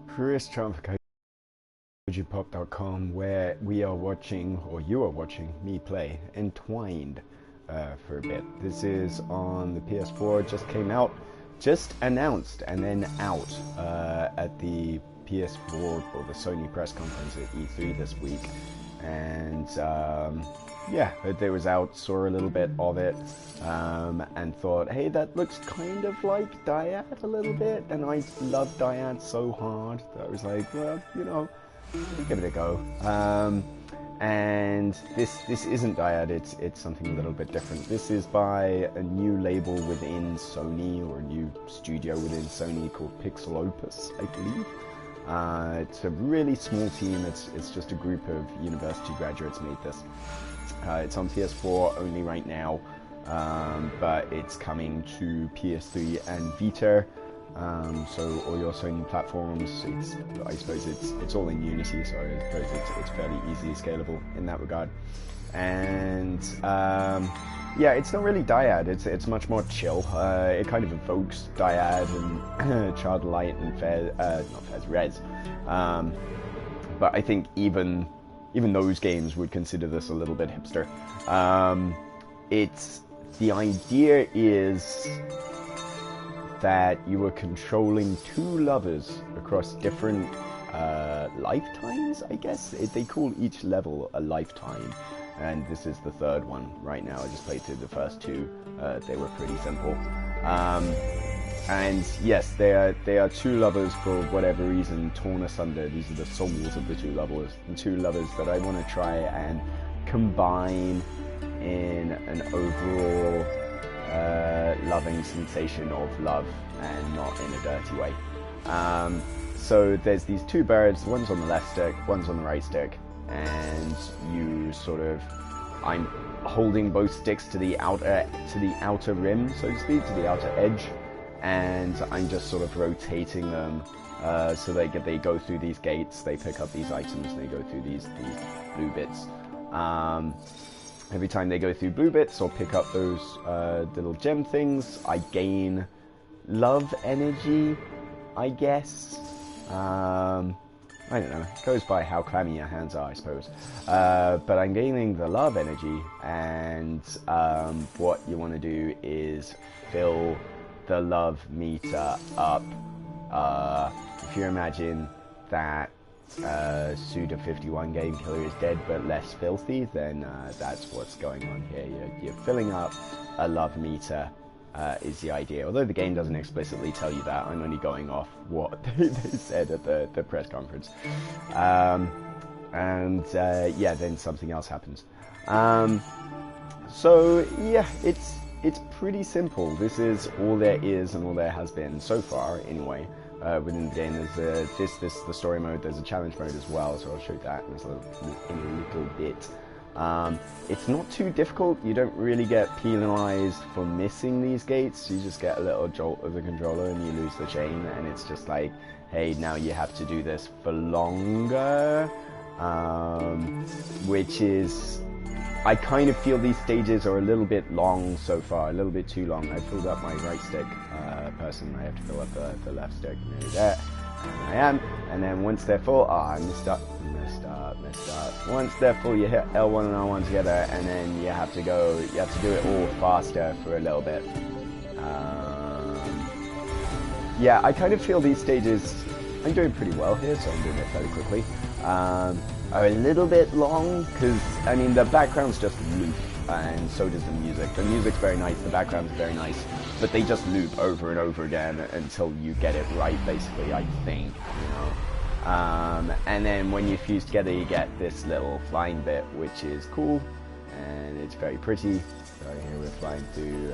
Chris Trump, KojiPop.com, where we are watching, or you are watching, me play Entwined for a bit. This is on the PS4, just came out, just announced, and then out at the PS4 or the Sony press conference at E3 this week. And yeah, it was out, saw a little bit of it, and thought, hey, that looks kind of like Dyad a little bit, and I love Dyad so hard that I was like, well, you know, give it a go. And this isn't Dyad, it's something a little bit different. This is by a new label within Sony, or a new studio within Sony called Pixel Opus, I believe. It's a really small team. It's just a group of university graduates made this. It's on PS4 only right now, but it's coming to PS3 and Vita. So all your Sony platforms, I suppose it's all in Unity, so I suppose it's fairly easily scalable in that regard. And yeah, it's not really Dyad. It's much more chill. It kind of evokes Dyad and Child of Light and Rez. But I think even those games would consider this a little bit hipster. The idea is that you are controlling two lovers across different lifetimes, I guess. They call each level a lifetime, and this is the third one right now. I just played through the first two. They were pretty simple. And yes, they are two lovers for whatever reason torn asunder. These are the souls of the two lovers that I want to try and combine in an overall loving sensation of love, and not in a dirty way. So there's these two birds, one's on the left stick, one's on the right stick, and you sort of, I'm holding both sticks to the outer rim, so to speak, to the outer edge, and I'm just sort of rotating them so they go through these gates, they pick up these items, and they go through these blue bits. Every time they go through blue bits or pick up those little gem things, I gain love energy, I guess. I don't know, it goes by how clammy your hands are, I suppose. But I'm gaining the love energy, and what you want to do is fill the love meter up. If you imagine that Suda51 game killer is dead but less filthy, then that's what's going on here. You're filling up a love meter, is the idea. Although the game doesn't explicitly tell you that, I'm only going off what they said at the press conference. Yeah, then something else happens. So yeah, it's pretty simple. This is all there is and all there has been so far, anyway. Within the game, there's this the story mode. There's a challenge mode as well, so I'll show you that in a little bit. It's not too difficult. You don't really get penalized for missing these gates. You just get a little jolt of the controller and you lose the chain, and it's just like, hey, now you have to do this for longer, which is, I kind of feel these stages are a little bit long so far, a little bit too long. I filled up my right stick person, I have to fill up the left stick, nearly there, and I am, and then once they're full, I messed up. Once they're full, you hit L1 and R1 together, and then you have to do it all faster for a little bit. Yeah, I kind of feel these stages, I'm doing pretty well here, so I'm doing it fairly quickly. Are a little bit long, because, I mean, the backgrounds just loop, and so does the music. The music's very nice, the background's very nice, but they just loop over and over again until you get it right, basically, I think, you know. And then when you fuse together, you get this little flying bit, which is cool, and it's very pretty. So here we're flying through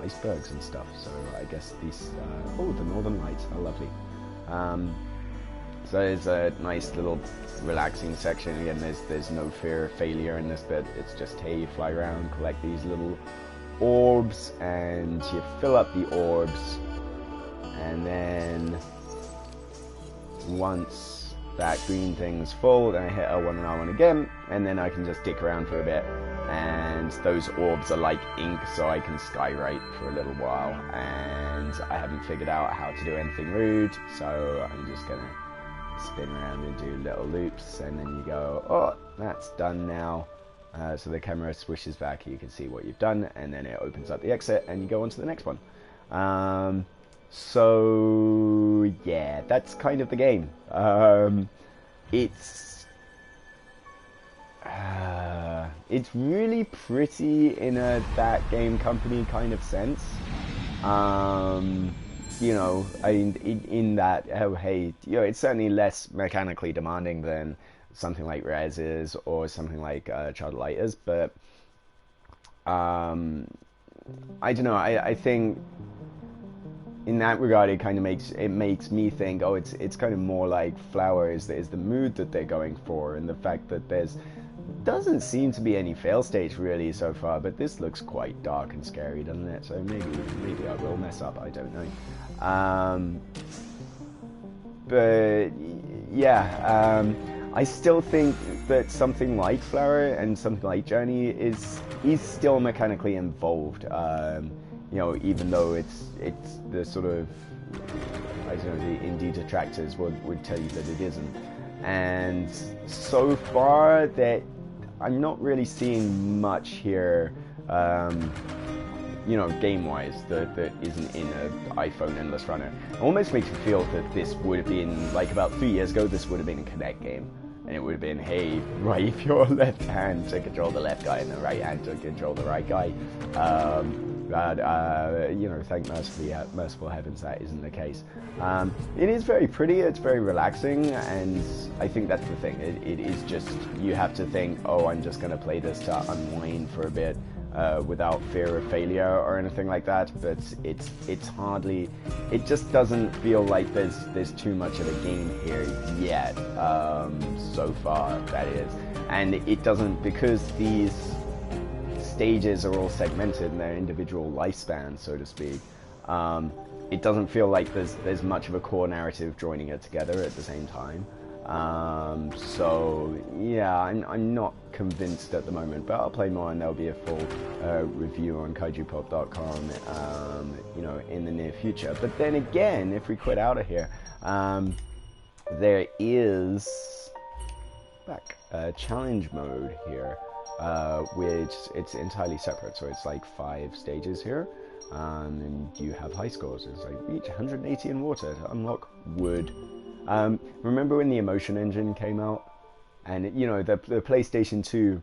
icebergs and stuff, so I guess these, oh, the northern lights, how lovely. So there's a nice little relaxing section. Again, there's no fear of failure in this bit. It's just, hey, you fly around, collect these little orbs, and you fill up the orbs, and then once that green thing's full, then I hit L1 and R1 again, and then I can just dick around for a bit, and and those orbs are like ink, so I can skywrite for a little while, and I haven't figured out how to do anything rude, so I'm just gonna spin around and do little loops, and then you go, oh, that's done now. So the camera swishes back, you can see what you've done, and then it opens up the exit, and you go on to the next one. So yeah, that's kind of the game. It's really pretty in a that game company kind of sense. You know, in that, oh hey, you know, it's certainly less mechanically demanding than something like Rez is, or something like Child of Light is, but I don't know, I think in that regard it kind of makes me think, oh, it's kind of more like Flower is the mood that they're going for, and the fact that there's doesn't seem to be any fail states really so far, but this looks quite dark and scary, doesn't it? So maybe I will mess up, I don't know. But yeah, I still think that something like Flower and something like Journey is still mechanically involved. You know, even though it's the sort of, I don't know, the indie detractors would tell you that it isn't. And so far that I'm not really seeing much here, you know, game-wise, that isn't in an iPhone Endless Runner. It almost makes me feel that this would have been, like about 3 years ago, this would have been a Kinect game. And it would have been, hey, right, your left hand to control the left guy and the right hand to control the right guy. But, you know, thank merciful heavens that isn't the case. It is very pretty, it's very relaxing, and I think that's the thing. It is just, you have to think, oh, I'm just going to play this to unwind for a bit without fear of failure or anything like that, but it's hardly, it just doesn't feel like there's too much of a game here yet, so far, that is. And it doesn't, because these stages are all segmented in their individual lifespan, so to speak. It doesn't feel like there's much of a core narrative joining it together at the same time. So yeah, I'm not convinced at the moment, but I'll play more, and there'll be a full review on kaijupop.com, you know, in the near future. But then again, if we quit out of here, there is challenge mode here. Which it's entirely separate, so it's like 5 stages here, and you have high scores. It's like reach 180 in water to unlock wood. Remember when the Emotion Engine came out, and you know the PlayStation 2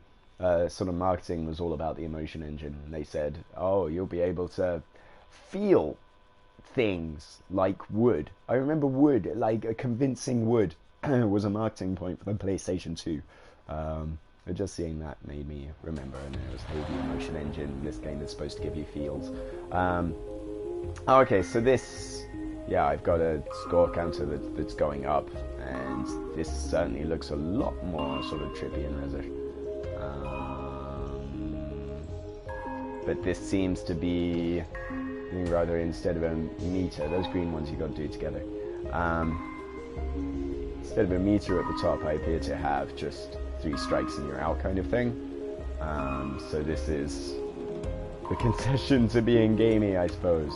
sort of marketing was all about the Emotion Engine, and they said, oh, you'll be able to feel things like wood. I remember wood, like a convincing wood was a marketing point for the PlayStation 2. But just seeing that made me remember, and it was, hey, the Emotion Engine, this game is supposed to give you feels. Okay, so this, yeah, I've got a score counter that's going up, and this certainly looks a lot more sort of trippy and resish. But this seems to be, rather, instead of a meter, those green ones you got to do together. Instead of a meter at the top, I appear to have just 3 strikes and you're out kind of thing. So this is the concession to being gamey, I suppose,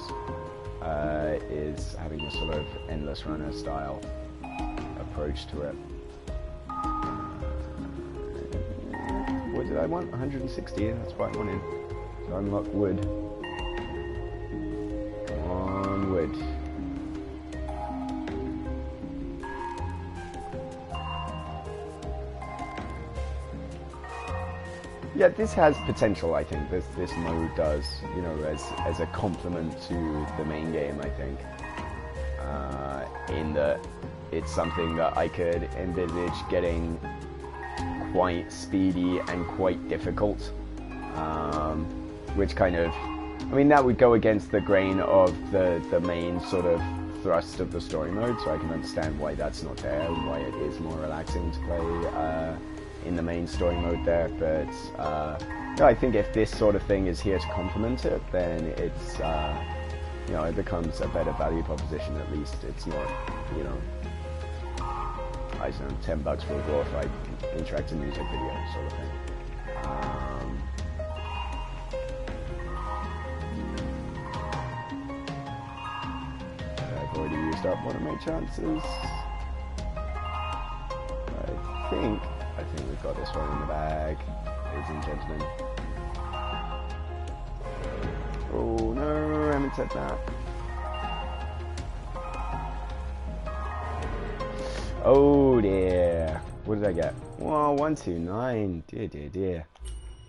is having a sort of Endless Runner style approach to it. What did I want? 160, that's what I wanted. So unlock wood. Come on, wood. Yeah, this has potential, I think. This mode does, you know, as a complement to the main game, I think. In that it's something that I could envisage getting quite speedy and quite difficult. Which kind of, I mean, that would go against the grain of the main sort of thrust of the story mode, so I can understand why that's not there and why it is more relaxing to play in the main story mode there, but no, I think if this sort of thing is here to complement it, then it's, you know, it becomes a better value proposition. At least it's not, you know, I don't know, $10 for a glorified interactive music video sort of thing. used up one of my chances. I think we've got this one in the bag, ladies and gentlemen. Oh no, I haven't said that. Oh dear. What did I get? Well, 129. Dear, dear, dear.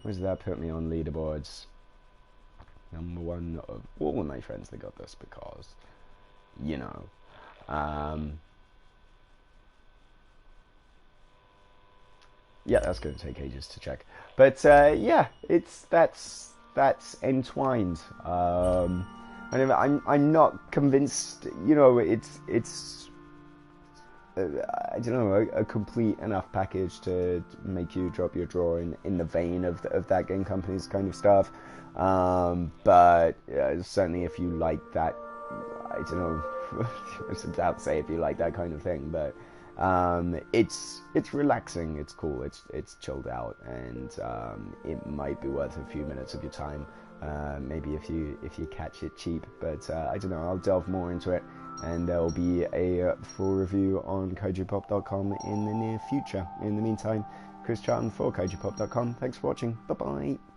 Where does that put me on leaderboards? Number one of all of my friends that got this because, you know. Yeah, that's going to take ages to check. But yeah, that's Entwined. I'm not convinced. You know, it's I don't know, a complete enough package to make you drop your draw in the vein of that game company's kind of stuff. But certainly if you like that, I don't know, it's about to say if you like that kind of thing, but it's relaxing, it's cool, it's chilled out, and it might be worth a few minutes of your time. Maybe if you catch it cheap, but I don't know, I'll delve more into it, and there will be a full review on kaijupop.com in the near future. In the meantime, Chris Charlton for kaijupop.com. Thanks for watching. Bye bye.